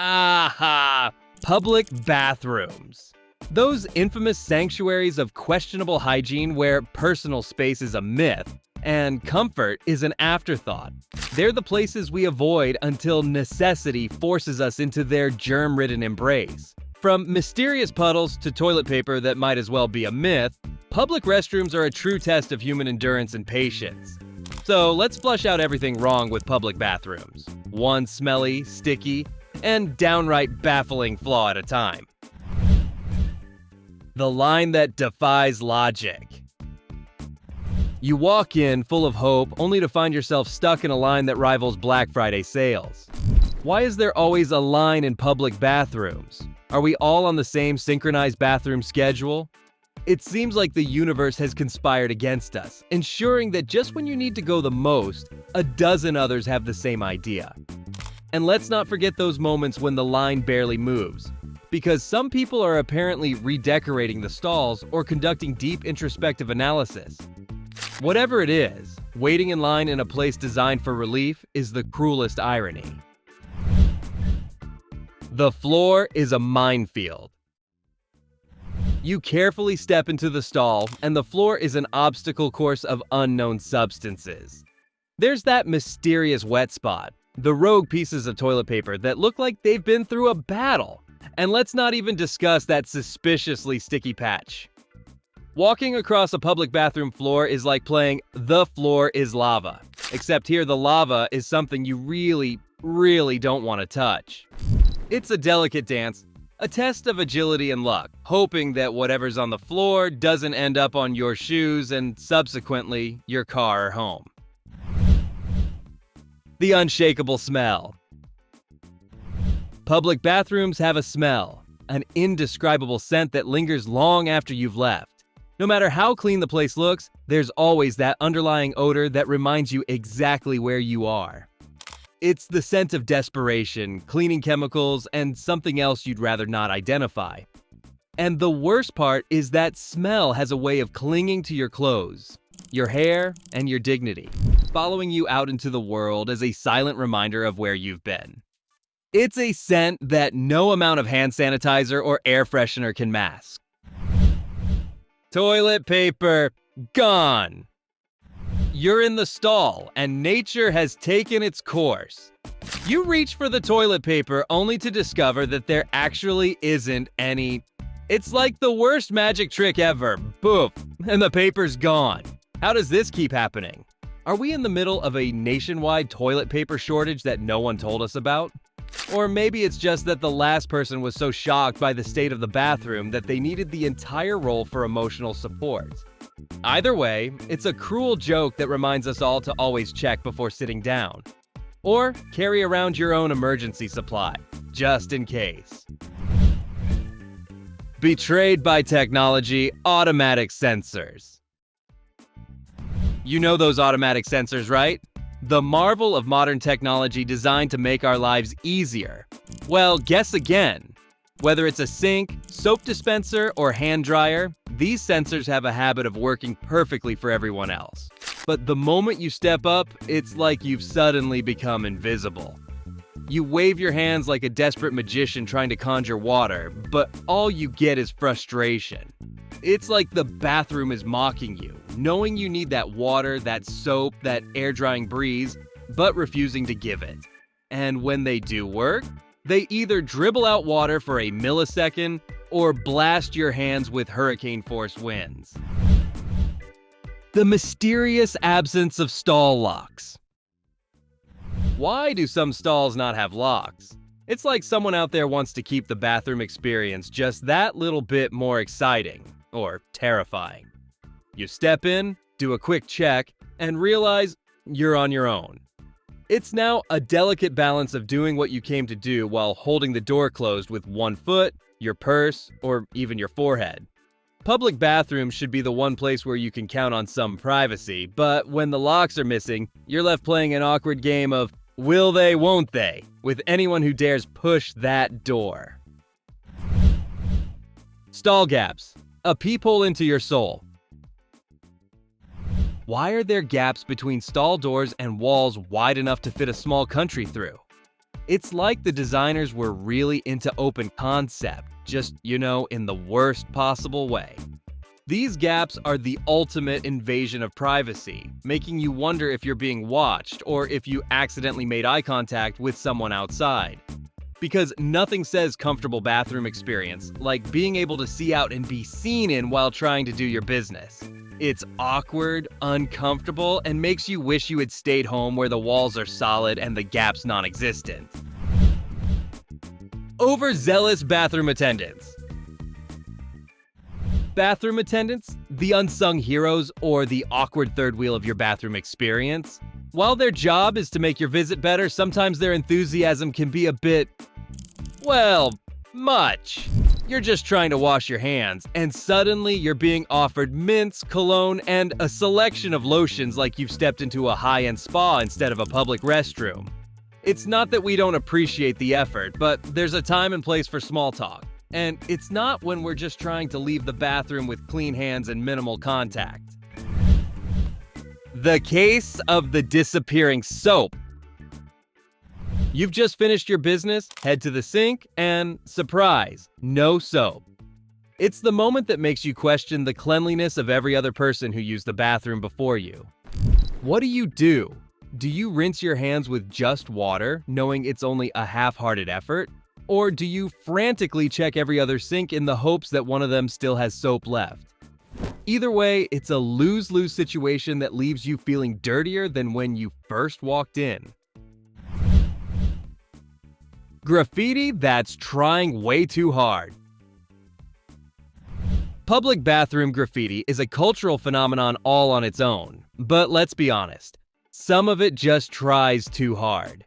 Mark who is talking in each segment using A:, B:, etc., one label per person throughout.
A: Aha! Public bathrooms. Those infamous sanctuaries of questionable hygiene where personal space is a myth and comfort is an afterthought. They're the places we avoid until necessity forces us into their germ-ridden embrace. From mysterious puddles to toilet paper that might as well be a myth, public restrooms are a true test of human endurance and patience. So let's flush out everything wrong with public bathrooms, one smelly, sticky, and downright baffling flaw at a time. The line that defies logic. You walk in full of hope only to find yourself stuck in a line that rivals Black Friday sales. Why is there always a line in public bathrooms? Are we all on the same synchronized bathroom schedule? It seems like the universe has conspired against us, ensuring that just when you need to go the most, a dozen others have the same idea. And let's not forget those moments when the line barely moves, because some people are apparently redecorating the stalls or conducting deep introspective analysis. Whatever it is, waiting in line in a place designed for relief is the cruelest irony. The floor is a minefield. You carefully step into the stall, and the floor is an obstacle course of unknown substances. There's that mysterious wet spot, the rogue pieces of toilet paper that look like they've been through a battle, and let's not even discuss that suspiciously sticky patch. Walking across a public bathroom floor is like playing The Floor is Lava, except here the lava is something you really don't want to touch. It's a delicate dance, a test of agility and luck, hoping that whatever's on the floor doesn't end up on your shoes and subsequently your car or home. The unshakable smell. Public bathrooms have a smell, an indescribable scent that lingers long after you've left. No matter how clean the place looks, there's always that underlying odor that reminds you exactly where you are. It's the scent of desperation, cleaning chemicals, and something else you'd rather not identify. And the worst part is that smell has a way of clinging to your clothes, your hair, and your dignity, following you out into the world as a silent reminder of where you've been. It's a scent that no amount of hand sanitizer or air freshener can mask. Toilet paper gone. You're in the stall, and nature has taken its course. You reach for the toilet paper only to discover that there actually isn't any. It's like the worst magic trick ever. Boof, and the paper's gone. How does this keep happening? Are we in the middle of a nationwide toilet paper shortage that no one told us about? Or maybe it's just that the last person was so shocked by the state of the bathroom that they needed the entire roll for emotional support. Either way, it's a cruel joke that reminds us all to always check before sitting down. Or carry around your own emergency supply, just in case. Betrayed by technology, automatic sensors. You know those automatic sensors, right? The marvel of modern technology designed to make our lives easier. Well, guess again. Whether it's a sink, soap dispenser, or hand dryer, these sensors have a habit of working perfectly for everyone else. But the moment you step up, it's like you've suddenly become invisible. You wave your hands like a desperate magician trying to conjure water, but all you get is frustration. It's like the bathroom is mocking you, knowing you need that water, that soap, that air-drying breeze, but refusing to give it. And when they do work, they either dribble out water for a millisecond or blast your hands with hurricane-force winds. The mysterious absence of stall locks. Why do some stalls not have locks? It's like someone out there wants to keep the bathroom experience just that little bit more exciting, or terrifying. You step in, do a quick check, and realize you're on your own. It's now a delicate balance of doing what you came to do while holding the door closed with one foot, your purse, or even your forehead. Public bathrooms should be the one place where you can count on some privacy, but when the locks are missing, you're left playing an awkward game of will they, won't they, with anyone who dares push that door. Stall gaps, a peephole into your soul. Why are there gaps between stall doors and walls wide enough to fit a small country through? It's like the designers were really into open concept, just, in the worst possible way. These gaps are the ultimate invasion of privacy, making you wonder if you're being watched or if you accidentally made eye contact with someone outside. Because nothing says comfortable bathroom experience like being able to see out and be seen in while trying to do your business. It's awkward, uncomfortable, and makes you wish you had stayed home where the walls are solid and the gaps non-existent. Overzealous bathroom attendants. Bathroom attendants, the unsung heroes or the awkward third wheel of your bathroom experience. While their job is to make your visit better, sometimes their enthusiasm can be a bit, much. You're just trying to wash your hands, and suddenly you're being offered mints, cologne, and a selection of lotions like you've stepped into a high-end spa instead of a public restroom. It's not that we don't appreciate the effort, but there's a time and place for small talk. And it's not when we're just trying to leave the bathroom with clean hands and minimal contact. The case of the disappearing soap. You've just finished your business, head to the sink, and surprise, no soap. It's the moment that makes you question the cleanliness of every other person who used the bathroom before you. What do? Do you rinse your hands with just water, knowing it's only a half-hearted effort? Or do you frantically check every other sink in the hopes that one of them still has soap left? Either way, it's a lose-lose situation that leaves you feeling dirtier than when you first walked in. Graffiti that's trying way too hard. Public bathroom graffiti is a cultural phenomenon all on its own, but let's be honest, some of it just tries too hard.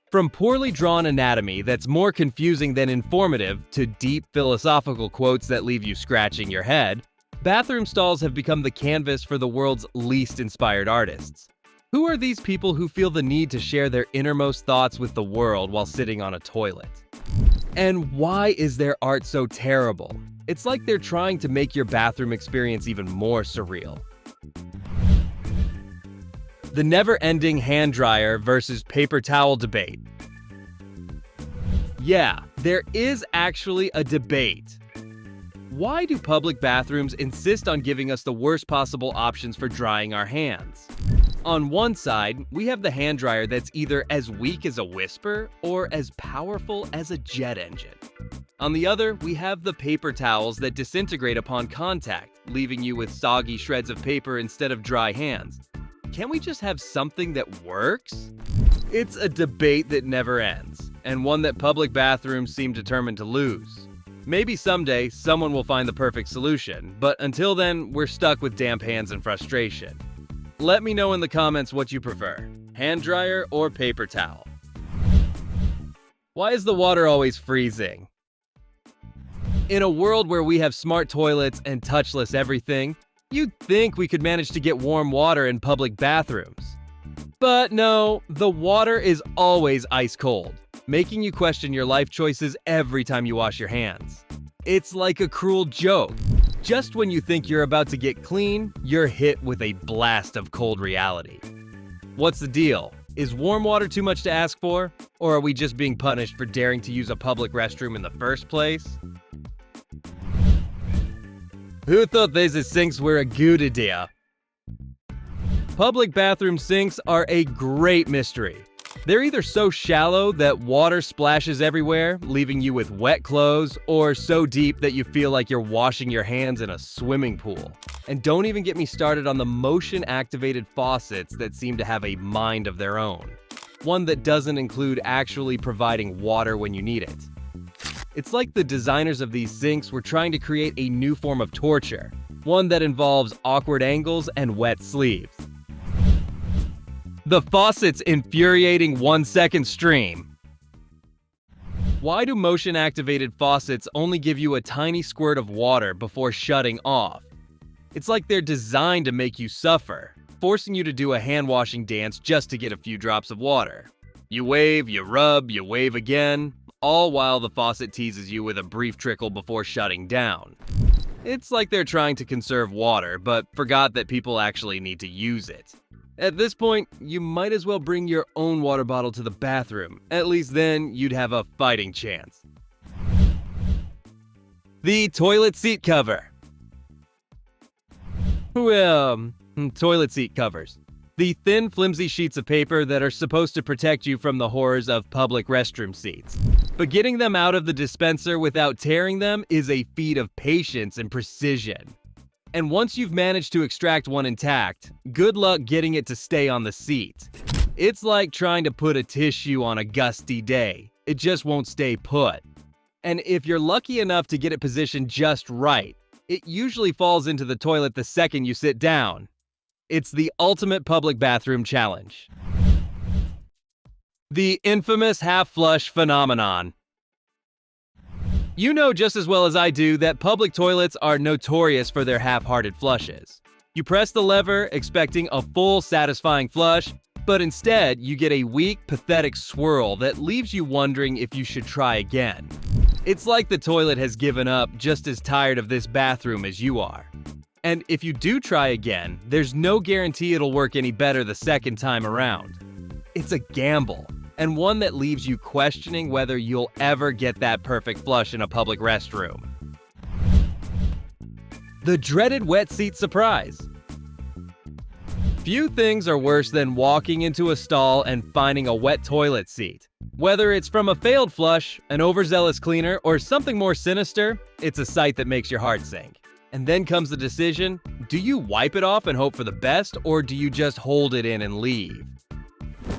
A: From poorly drawn anatomy that's more confusing than informative to deep philosophical quotes that leave you scratching your head, bathroom stalls have become the canvas for the world's least inspired artists. Who are these people who feel the need to share their innermost thoughts with the world while sitting on a toilet? And why is their art so terrible? It's like they're trying to make your bathroom experience even more surreal. The never-ending hand dryer versus paper towel debate. Yeah, there is actually a debate. Why do public bathrooms insist on giving us the worst possible options for drying our hands? On one side, we have the hand dryer that's either as weak as a whisper or as powerful as a jet engine. On the other, we have the paper towels that disintegrate upon contact, leaving you with soggy shreds of paper instead of dry hands. Can we just have something that works? It's a debate that never ends, and one that public bathrooms seem determined to lose. Maybe someday, someone will find the perfect solution, but until then, we're stuck with damp hands and frustration. Let me know in the comments what you prefer, hand dryer or paper towel. Why is the water always freezing? In a world where we have smart toilets and touchless everything, you'd think we could manage to get warm water in public bathrooms. But no, the water is always ice cold, making you question your life choices every time you wash your hands. It's like a cruel joke. Just when you think you're about to get clean, you're hit with a blast of cold reality. What's the deal? Is warm water too much to ask for? Or are we just being punished for daring to use a public restroom in the first place? Who thought these sinks were a good idea? Public bathroom sinks are a great mystery. They're either so shallow that water splashes everywhere, leaving you with wet clothes, or so deep that you feel like you're washing your hands in a swimming pool. And don't even get me started on the motion-activated faucets that seem to have a mind of their own. One that doesn't include actually providing water when you need it. It's like the designers of these sinks were trying to create a new form of torture, one that involves awkward angles and wet sleeves. The faucet's infuriating 1-second stream. Why do motion-activated faucets only give you a tiny squirt of water before shutting off? It's like they're designed to make you suffer, forcing you to do a hand-washing dance just to get a few drops of water. You wave, you rub, you wave again, all while the faucet teases you with a brief trickle before shutting down. It's like they're trying to conserve water, but forgot that people actually need to use it. At this point, you might as well bring your own water bottle to the bathroom. At least then, you'd have a fighting chance. The toilet seat cover. Well, toilet seat covers. The thin, flimsy sheets of paper that are supposed to protect you from the horrors of public restroom seats. But getting them out of the dispenser without tearing them is a feat of patience and precision. And once you've managed to extract one intact, good luck getting it to stay on the seat. It's like trying to put a tissue on a gusty day. It just won't stay put. And if you're lucky enough to get it positioned just right, it usually falls into the toilet the second you sit down. It's the ultimate public bathroom challenge. The infamous half-flush phenomenon. You know just as well as I do that public toilets are notorious for their half-hearted flushes. You press the lever expecting a full, satisfying flush, but instead you get a weak, pathetic swirl that leaves you wondering if you should try again. It's like the toilet has given up, just as tired of this bathroom as you are. And if you do try again, there's no guarantee it'll work any better the second time around. It's a gamble, and one that leaves you questioning whether you'll ever get that perfect flush in a public restroom. The dreaded wet seat surprise. Few things are worse than walking into a stall and finding a wet toilet seat. Whether it's from a failed flush, an overzealous cleaner, or something more sinister, it's a sight that makes your heart sink. And then comes the decision, do you wipe it off and hope for the best, or do you just hold it in and leave?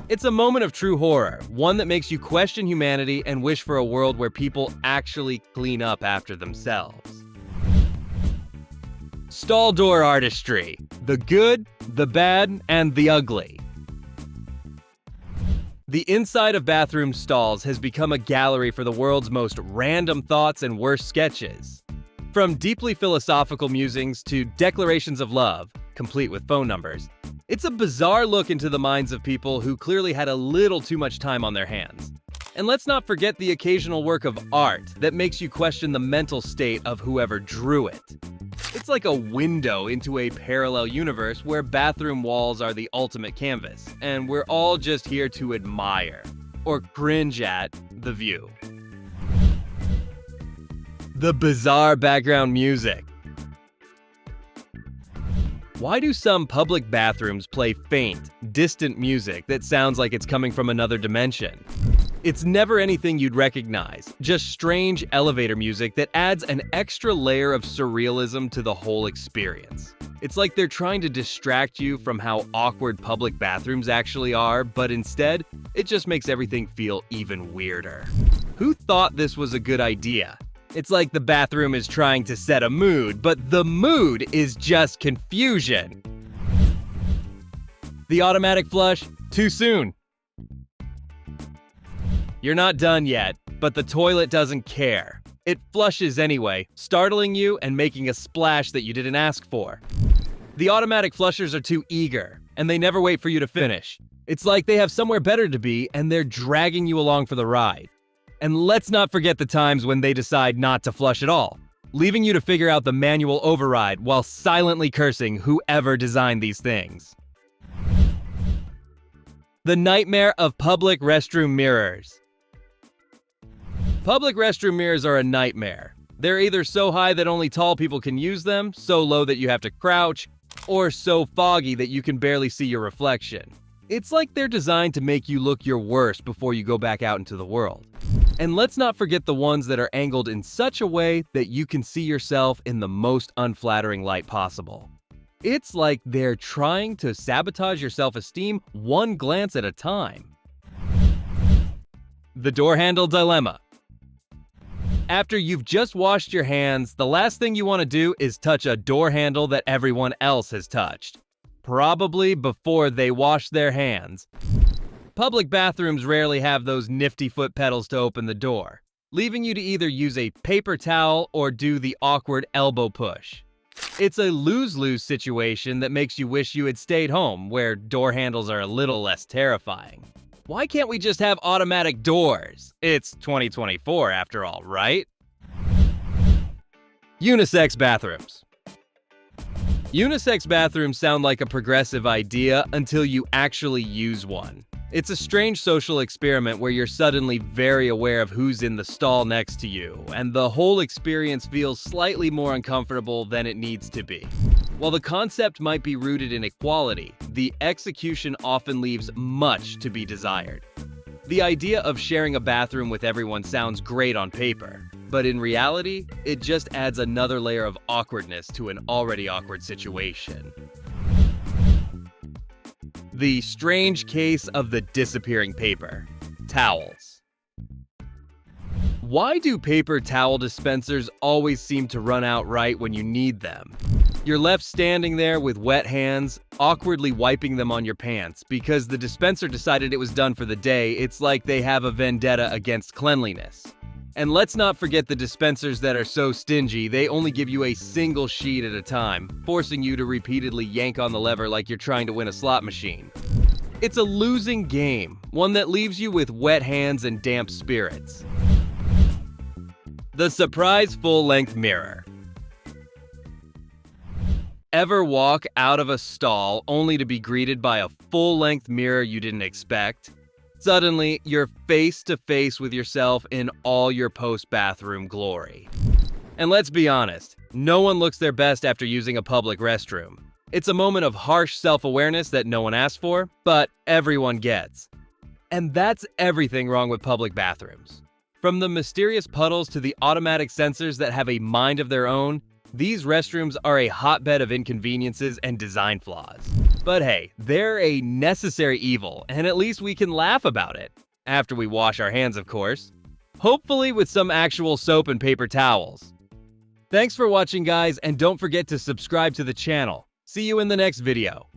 A: It's a moment of true horror, one that makes you question humanity and wish for a world where people actually clean up after themselves. Stall door artistry. The good, the bad, and the ugly. The inside of bathroom stalls has become a gallery for the world's most random thoughts and worst sketches. From deeply philosophical musings to declarations of love, complete with phone numbers, it's a bizarre look into the minds of people who clearly had a little too much time on their hands. And let's not forget the occasional work of art that makes you question the mental state of whoever drew it. It's like a window into a parallel universe where bathroom walls are the ultimate canvas, and we're all just here to admire, or cringe at, the view. The bizarre background music. Why do some public bathrooms play faint, distant music that sounds like it's coming from another dimension? It's never anything you'd recognize, just strange elevator music that adds an extra layer of surrealism to the whole experience. It's like they're trying to distract you from how awkward public bathrooms actually are, but instead, it just makes everything feel even weirder. Who thought this was a good idea? It's like the bathroom is trying to set a mood, but the mood is just confusion. The automatic flush, too soon. You're not done yet, but the toilet doesn't care. It flushes anyway, startling you and making a splash that you didn't ask for. The automatic flushers are too eager, and they never wait for you to finish. It's like they have somewhere better to be, and they're dragging you along for the ride. And let's not forget the times when they decide not to flush at all, leaving you to figure out the manual override while silently cursing whoever designed these things. The nightmare of public restroom mirrors. Public restroom mirrors are a nightmare. They're either so high that only tall people can use them, so low that you have to crouch, or so foggy that you can barely see your reflection. It's like they're designed to make you look your worst before you go back out into the world. And let's not forget the ones that are angled in such a way that you can see yourself in the most unflattering light possible. It's like they're trying to sabotage your self-esteem one glance at a time. The door handle dilemma. After you've just washed your hands, the last thing you want to do is touch a door handle that everyone else has touched. Probably before they wash their hands. Public bathrooms rarely have those nifty foot pedals to open the door, leaving you to either use a paper towel or do the awkward elbow push. It's a lose-lose situation that makes you wish you had stayed home, where door handles are a little less terrifying. Why can't we just have automatic doors? It's 2024 after all, right? Unisex bathrooms. Unisex bathrooms sound like a progressive idea until you actually use one. It's a strange social experiment where you're suddenly very aware of who's in the stall next to you, and the whole experience feels slightly more uncomfortable than it needs to be. While the concept might be rooted in equality, the execution often leaves much to be desired. The idea of sharing a bathroom with everyone sounds great on paper, but in reality, it just adds another layer of awkwardness to an already awkward situation. The strange case of the disappearing paper. Towels. Why do paper towel dispensers always seem to run out right when you need them? You're left standing there with wet hands, awkwardly wiping them on your pants because the dispenser decided it was done for the day. It's like they have a vendetta against cleanliness. And let's not forget the dispensers that are so stingy, they only give you a single sheet at a time, forcing you to repeatedly yank on the lever like you're trying to win a slot machine. It's a losing game, one that leaves you with wet hands and damp spirits. The surprise full-length mirror. Ever walk out of a stall only to be greeted by a full-length mirror you didn't expect? Suddenly, you're face to face with yourself in all your post-bathroom glory. And let's be honest, no one looks their best after using a public restroom. It's a moment of harsh self-awareness that no one asked for, but everyone gets. And that's everything wrong with public bathrooms. From the mysterious puddles to the automatic sensors that have a mind of their own, these restrooms are a hotbed of inconveniences and design flaws. But hey, they're a necessary evil, and at least we can laugh about it. After we wash our hands, of course. Hopefully with some actual soap and paper towels. Thanks for watching, guys, and don't forget to subscribe to the channel. See you in the next video.